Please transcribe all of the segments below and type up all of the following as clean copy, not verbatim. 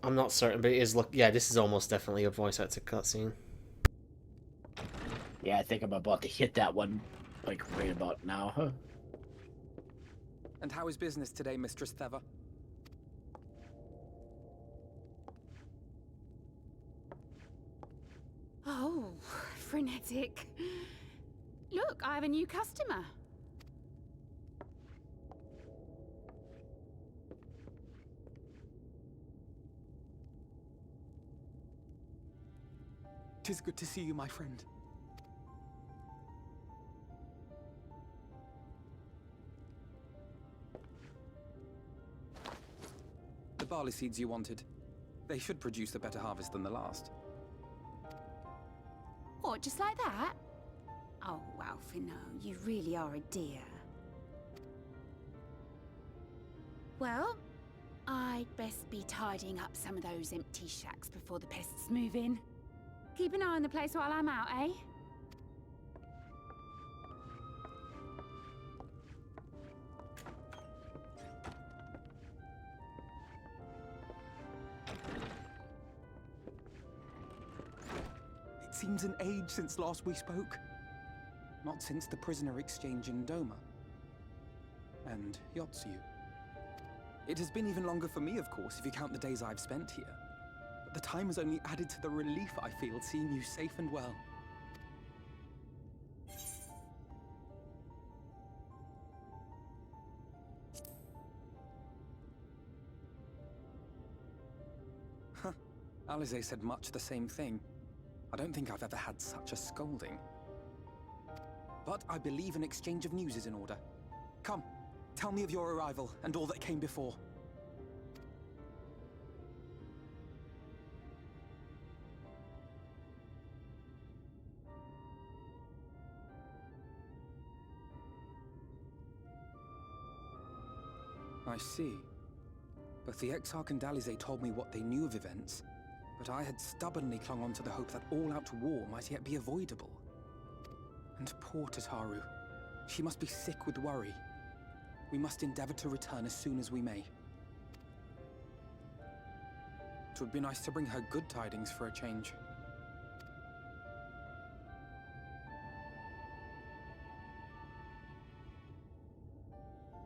I'm not certain, but it is look. Yeah, this is almost definitely a voice acted cutscene. Yeah, I think I'm about to hit that one, like, right about now. Huh? And how is business today, Mistress Theva? Oh, frenetic. Look, I have a new customer. Tis good to see you, my friend. The barley seeds you wanted. They should produce a better harvest than the last. What, just like that? Oh, Alfino, you really are a dear. Well, I'd best be tidying up some of those empty shacks before the pests move in. Keep an eye on the place while I'm out, eh? It seems an age since last we spoke. Not since the prisoner exchange in Doma. And Yotsu. It has been even longer for me, of course, if you count the days I've spent here. But the time has only added to the relief I feel seeing you safe and well. Huh. Alize said much the same thing. I don't think I've ever had such a scolding. But I believe an exchange of news is in order. Come, tell me of your arrival and all that came before. I see. Both the Exarch and Alize told me what they knew of events, but I had stubbornly clung on to the hope that all-out war might yet be avoidable. And poor Tataru. She must be sick with worry. We must endeavor to return as soon as we may. It would be nice to bring her good tidings for a change.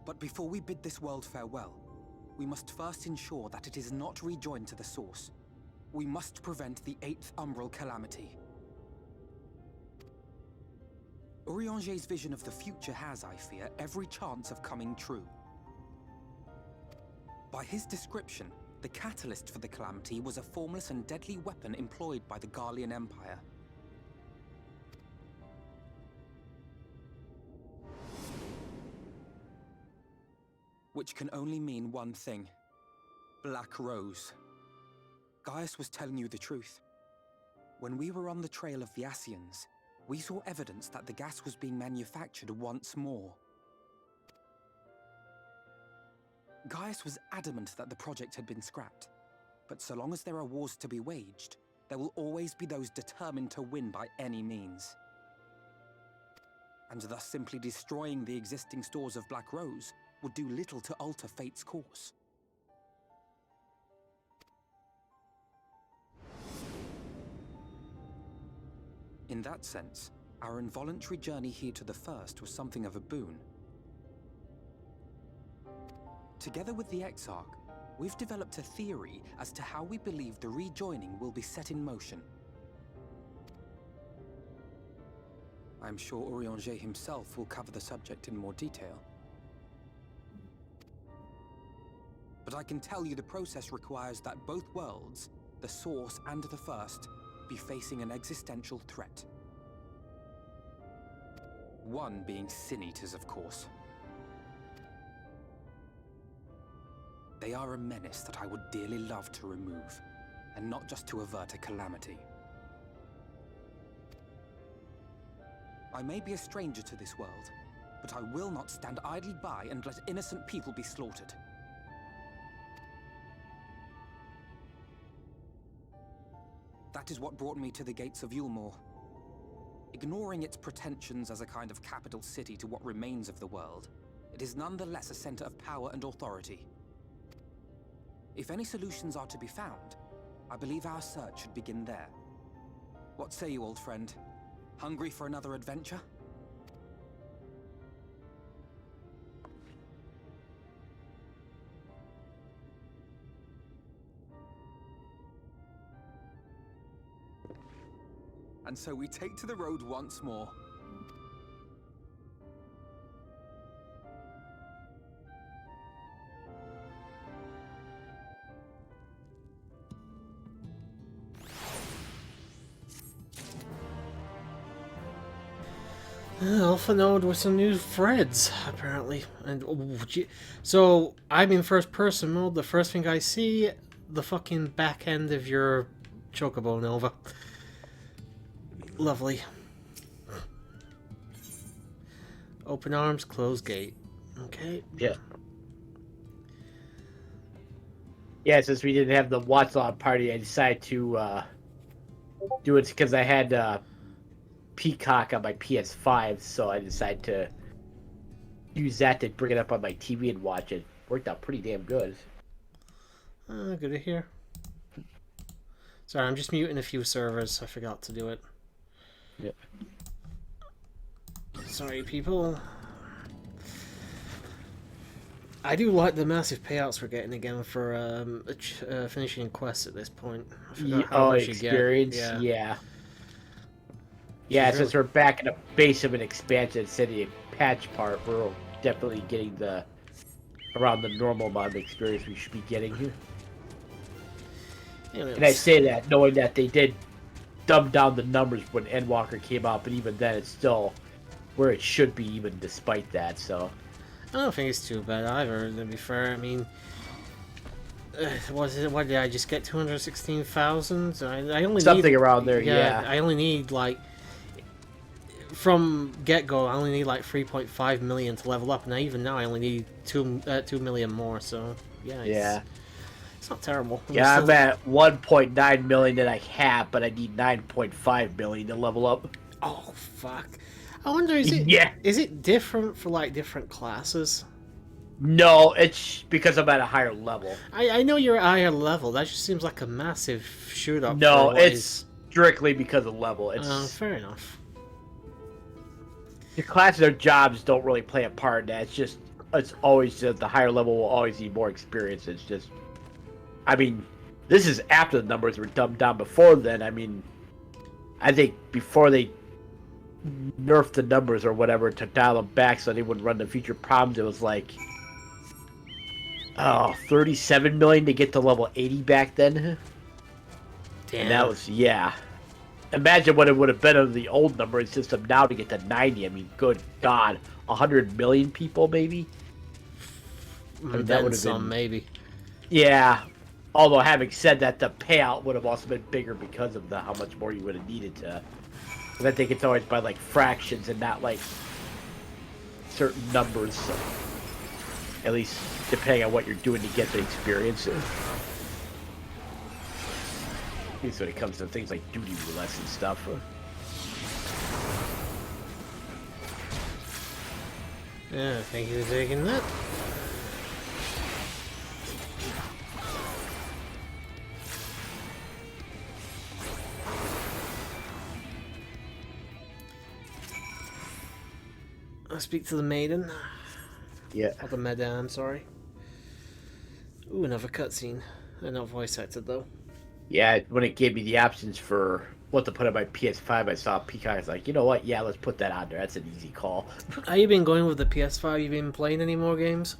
But before we bid this world farewell, we must first ensure that it is not rejoined to the source. We must prevent the 8th Umbral calamity. Urianger's vision of the future has, I fear, every chance of coming true. By his description, the catalyst for the calamity was a formless and deadly weapon employed by the Garlean Empire. Which can only mean one thing. Black Rose. Gaius was telling you the truth. When we were on the trail of the Ascians, we saw evidence that the gas was being manufactured once more. Gaius was adamant that the project had been scrapped. But so long as there are wars to be waged, there will always be those determined to win by any means. And thus simply destroying the existing stores of Black Rose would do little to alter fate's course. In that sense, our involuntary journey here to the First was something of a boon. Together with the Exarch, we've developed a theory as to how we believe the rejoining will be set in motion. I'm sure Urianger himself will cover the subject in more detail. But I can tell you the process requires that both worlds, the Source and the First, be facing an existential threat. One being Sin Eaters, of course. They are a menace that I would dearly love to remove, and not just to avert a calamity. I may be a stranger to this world, but I will not stand idly by and let innocent people be slaughtered. That is what brought me to the gates of Yulmore. Ignoring its pretensions as a kind of capital city to what remains of the world, it is nonetheless a center of power and authority. If any solutions are to be found, I believe our search should begin there. What say you, old friend? Hungry for another adventure? And so we take to the road once more. Alpha node with some new threads, apparently. And so I'm in first person mode. The first thing I see, the fucking back end of your Chocobo Nova. Lovely. Open arms, close gate. Okay. Yeah. Yeah, since we didn't have the watch-along party, I decided to do it because I had Peacock on my PS5, so I decided to use that to bring it up on my TV and watch it. Worked out pretty damn good. Good to hear. Sorry, I'm just muting a few servers. I forgot to do it. Yep. Sorry, people. I do like the massive payouts we're getting again for finishing quests at this point. I forgot how much experience? You get. Yeah. Yeah, since we're back in a base of an expansion city patch part, we're definitely getting around the normal amount of experience we should be getting here. Anyways. And I say that knowing that they did dumb down the numbers when Endwalker came out, but even then it's still where it should be, even despite that, so... I don't think it's too bad either, to be fair. I mean... what did I just get? 216,000? I only something need, around there, yeah. I only need, like... From get-go, I only need, like, 3.5 million to level up, and even now I only need 2 million more, so... Yeah, it's not terrible. I'm at 1.9 million that I have, but I need 9.5 million to level up. Oh, fuck. I wonder, is it different for, like, different classes? No, it's because I'm at a higher level. I know you're at a higher level. That just seems like a massive shoot-up. No, it's strictly because of level. It's fair enough. The classes or jobs don't really play a part in that. It's always the higher level will always need more experience. It's just, I mean, this is after the numbers were dumbed down. Before then, I mean, I think before they nerfed the numbers or whatever to dial them back so they wouldn't run the future problems, it was like 37 million to get to level 80 back then. Damn. And that was, yeah. Imagine what it would have been under the old numbering system now to get to 90. I mean, good God. 100 million people, maybe? I mean, that would have been... maybe. Yeah. Although, having said that, the payout would have also been bigger because of how much more you would have needed to... And I think it's always by, like, fractions and not, like, certain numbers. So, at least, depending on what you're doing to get the experience. At least when it comes to things like duty roulette and stuff. Yeah, thank you for taking that. I'll speak to the maiden. Yeah. Or the madame, sorry. Ooh, another cutscene. They're not voice acted, though. Yeah, when it gave me the options for what to put on my PS5, I saw Peacock. I was like, you know what? Yeah, let's put that on there. That's an easy call. Have you been going with the PS5? You been playing any more games?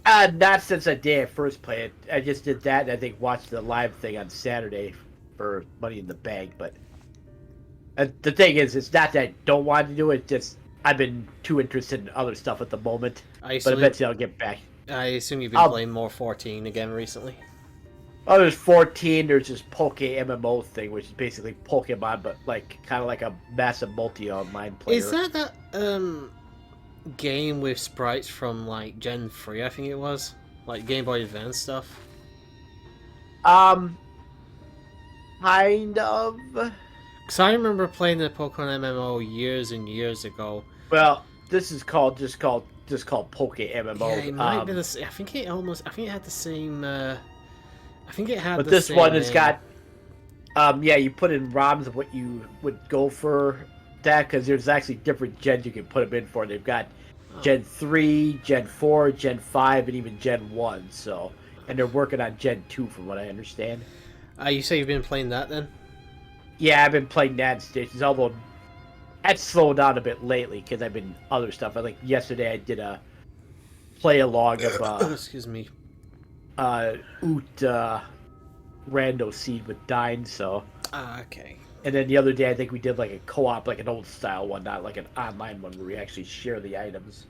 Not since the day I first played it. I just did that and I think watched the live thing on Saturday for Money in the Bank. But the thing is, it's not that I don't want to do it. It's just I've been too interested in other stuff at the moment. But eventually I'll get back. I assume you've been playing more 14 again recently. Oh, there's 14. There's this Poke MMO thing, which is basically Pokemon, but like kind of like a massive multi-online player. Is that game with sprites from like Gen 3? I think it was like Game Boy Advance stuff. Kind of. Because I remember playing the Pokemon MMO years and years ago. Well, this is just called just called Poke MMO. Yeah, it might be the. I think it almost. I think it had the same. I think it had. But the this same one has name. got. Yeah, you put in ROMs of what you would go for that, because there's actually different gens you can put them in for. They've got Gen 3, Gen 4, Gen 5, and even Gen 1. So, and they're working on Gen 2, from what I understand. You say you've been playing that then? Yeah, I've been playing that stations, although that's slowed down a bit lately because I've been other stuff. Like yesterday, I did a play along of excuse me. Oot Rando Seed with Dine. So, Okay. and then the other day, I think we did like a co-op, like an old style one, not like an online one where we actually share the items.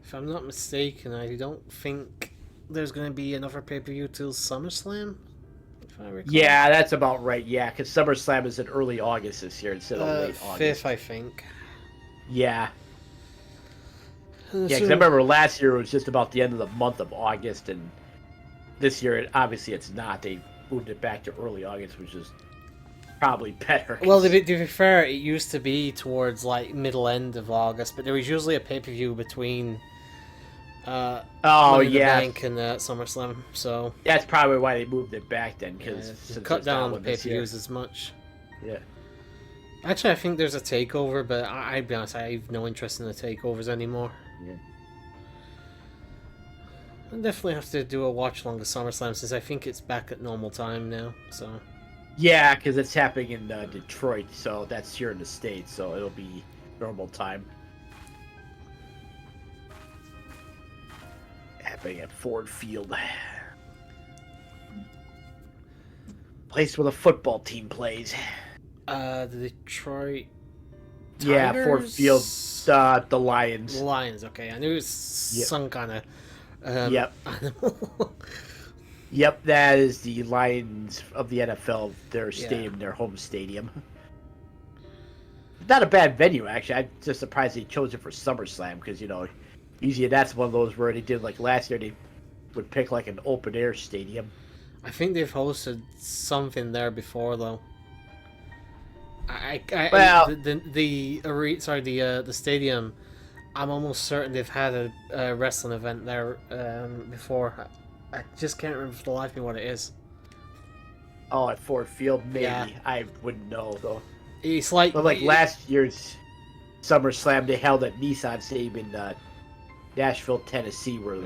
If I'm not mistaken, I don't think there's going to be another pay-per-view till SummerSlam, if I recall. Yeah, that's about right. Yeah, because SummerSlam is in early August this year instead of late 5th, August. I think. Yeah. Yeah, because I remember last year it was just about the end of the month of August, and this year, obviously, it's not. They moved it back to early August, which is probably better. Well, to be fair, it used to be towards, like, middle end of August, but there was usually a pay-per-view between Money in the Bank and SummerSlam, so... That's probably why they moved it back then, because... cut down on the pay-per-views as much. Yeah. Actually, I think there's a takeover, but I'll be honest, I have no interest in the takeovers anymore. Yeah. I'll definitely have to do a watch-along of SummerSlam, since I think it's back at normal time now, so... Yeah, because it's happening in Detroit, so that's here in the States, so it'll be normal time. Happening at Ford Field. Place where the football team plays. The Detroit Tigers? Yeah, Ford Field, the Lions. The Lions, okay. I knew it was some kind of Yep. animal. Yep, that is the Lions of the NFL, their stadium, their home stadium. Not a bad venue, actually. I'm just surprised they chose it for SummerSlam, because, you know, usually that's one of those where they did, like last year, they would pick like an open air stadium. I think they've hosted something there before, though. The stadium, I'm almost certain they've had a wrestling event there before. I just can't remember for the life of me what it is. Oh, at Ford Field, maybe. Yeah. I wouldn't know, though. It's like... But like last year's SummerSlam, they held at Nissan Stadium in Nashville, Tennessee, where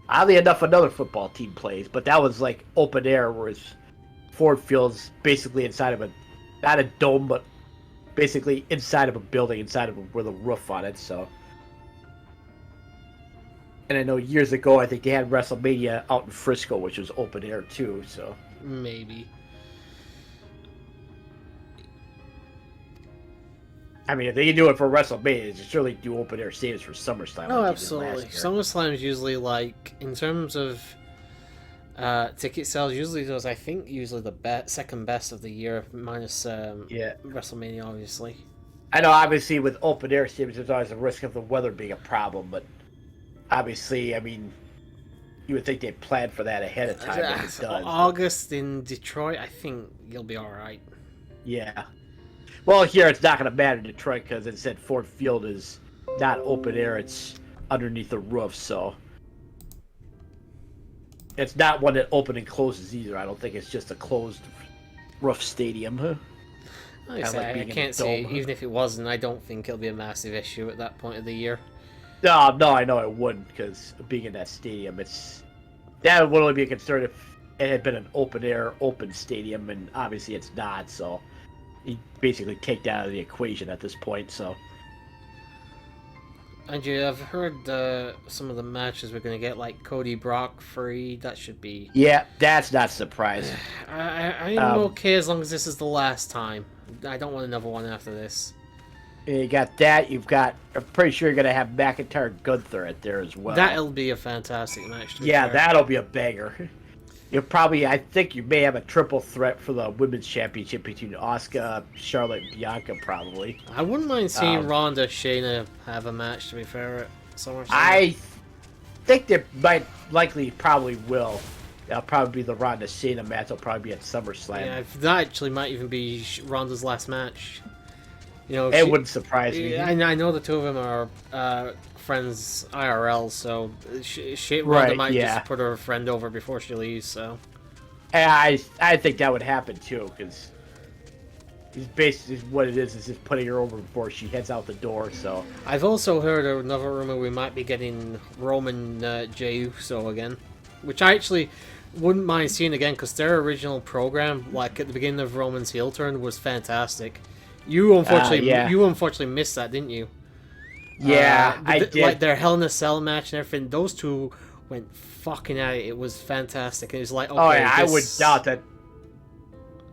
oddly enough another football team plays, but that was like open air, whereas Ford Field's basically inside of a, not a dome, but basically inside of a building, inside of with a roof on it, so. And I know years ago, I think they had WrestleMania out in Frisco, which was open air too, so. Maybe. I mean, if they can do it for WrestleMania, they should surely do open air stadiums for SummerSlam. Oh, like absolutely. SummerSlam is usually like, in terms of ticket sales, usually those, I think, usually the second best of the year, minus WrestleMania, obviously. I know, obviously, with open air stadiums, there's always a risk of the weather being a problem, but obviously, I mean, you would think they'd plan for that ahead of time. Like it does, August in Detroit, I think you'll be alright. Yeah. Well, here it's not going to matter in Detroit because it said Ford Field is not open air, it's underneath a roof, so. It's not one that opens and closes either. I don't think it's just a closed roof stadium. I can't say, even if it wasn't, I don't think it'll be a massive issue at that point of the year. No, I know it wouldn't, because being in that stadium, that would only be a concern if it had been an open air, open stadium, and obviously it's not, so you basically take that out of the equation at this point, so. And I've heard some of the matches we're going to get, like Cody Brock free, that should be... Yeah, that's not surprising. I'm okay as long as this is the last time. I don't want another one after this. You got that, I'm pretty sure you're going to have McIntyre Gunther at there as well. That'll be a fantastic match. Yeah, that'll be a banger. I think you may have a triple threat for the Women's Championship between Asuka, Charlotte, and Bianca, probably. I wouldn't mind seeing Ronda, Shayna have a match, to be fair, at SummerSlam. I think they probably will. That'll probably be the Ronda Cena match. Will probably be at SummerSlam. Yeah, that actually might even be Ronda's last match. You know, It wouldn't surprise me. I know the two of them are friends IRL, so Ronda might just put her friend over before she leaves. So, I think that would happen too, because he's basically what it is just putting her over before she heads out the door. So I've also heard another rumor we might be getting Roman Jey Uso again, which I actually wouldn't mind seeing again because their original program, like at the beginning of Roman's heel turn, was fantastic. You unfortunately missed that, didn't you? Yeah, I did. Like their Hell in a Cell match and everything. Those two went fucking at it. It was fantastic. It was like, okay, I would doubt that.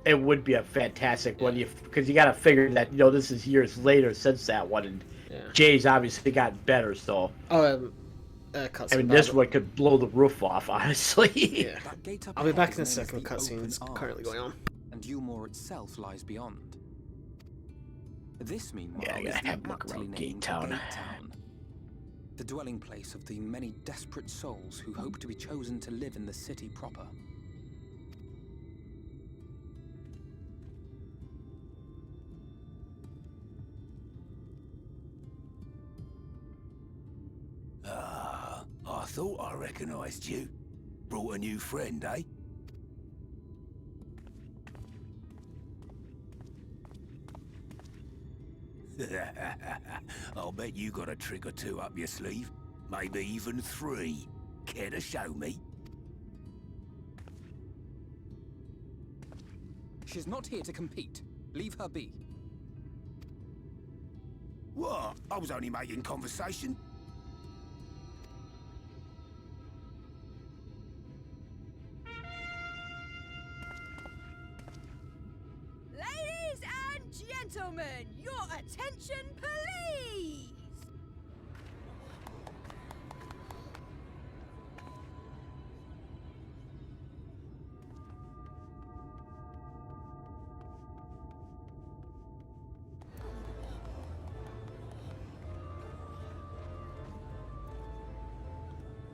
It would be a fantastic one, because you got to figure that this is years later since that one, and Jay's obviously gotten better. So, this one could blow the roof off, honestly. Yeah. I'll be back in a second. Cutscene's currently going on, and Yulmore itself lies beyond. This, meanwhile, I gotta have a look around Gate Town. The dwelling place of the many desperate souls who hope to be chosen to live in the city proper. I thought I recognized you. Brought a new friend, eh? I'll bet you got a trick or two up your sleeve. Maybe even 3. Care to show me? She's not here to compete. Leave her be. What? I was only making conversation. Ladies and gentlemen, your attention, please!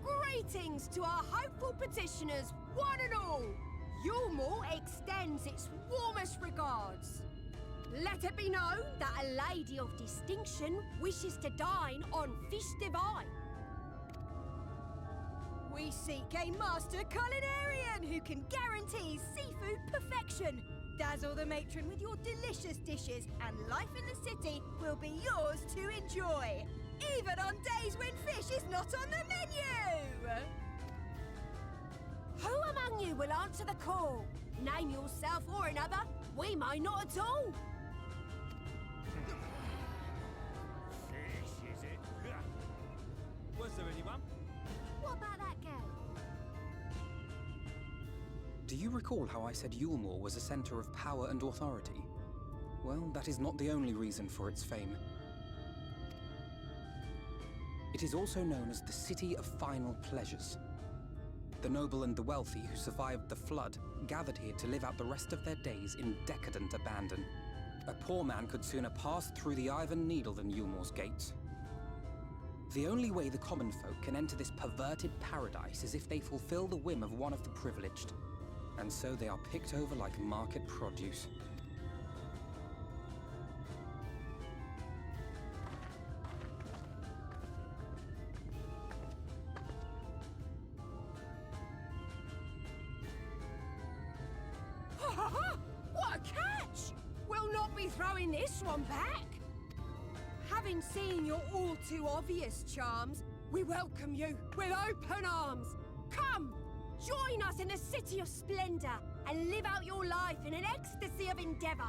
Greetings to our hopeful petitioners, one and all! Yulmore extends its warmest regards. Let it be known that a lady of distinction wishes to dine on fish divine. We seek a master culinarian who can guarantee seafood perfection. Dazzle the matron with your delicious dishes, and life in the city will be yours to enjoy. Even on days when fish is not on the menu! Who among you will answer the call? Name yourself or another. We might not at all. Fish, is it? Was there anyone? What about that girl? Do you recall how I said Yulmore was a center of power and authority? Well, that is not the only reason for its fame. It is also known as the City of Final Pleasures. The noble and the wealthy who survived the flood gathered here to live out the rest of their days in decadent abandon. A poor man could sooner pass through the Iron Needle than Yulmore's gates. The only way the common folk can enter this perverted paradise is if they fulfill the whim of one of the privileged. And so they are picked over like market produce. What a catch! We'll not be throwing this one back. Having seen your all too obvious charms, we welcome you with open arms. Come, join us in the City of Splendor and live out your life in an ecstasy of endeavor.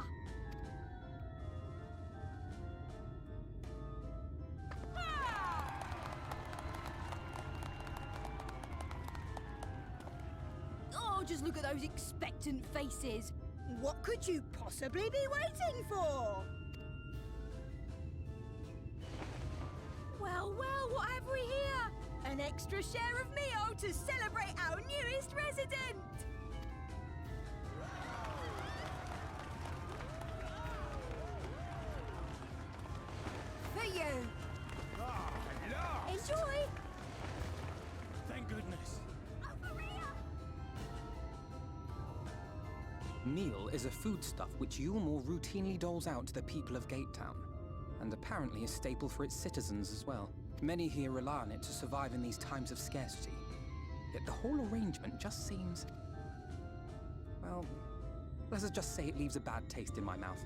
Oh, just look at those expectant faces. What could you possibly be waiting for? Well, what have we here? An extra share of meal to celebrate our newest resident! For you! Oh, Enjoy! thank goodness. Over here! Meal is a foodstuff which Yulmore routinely doles out to the people of Gatetown, and apparently a staple for its citizens as well. Many here rely on it to survive in these times of scarcity. Yet the whole arrangement just seems... well, let's just say it leaves a bad taste in my mouth.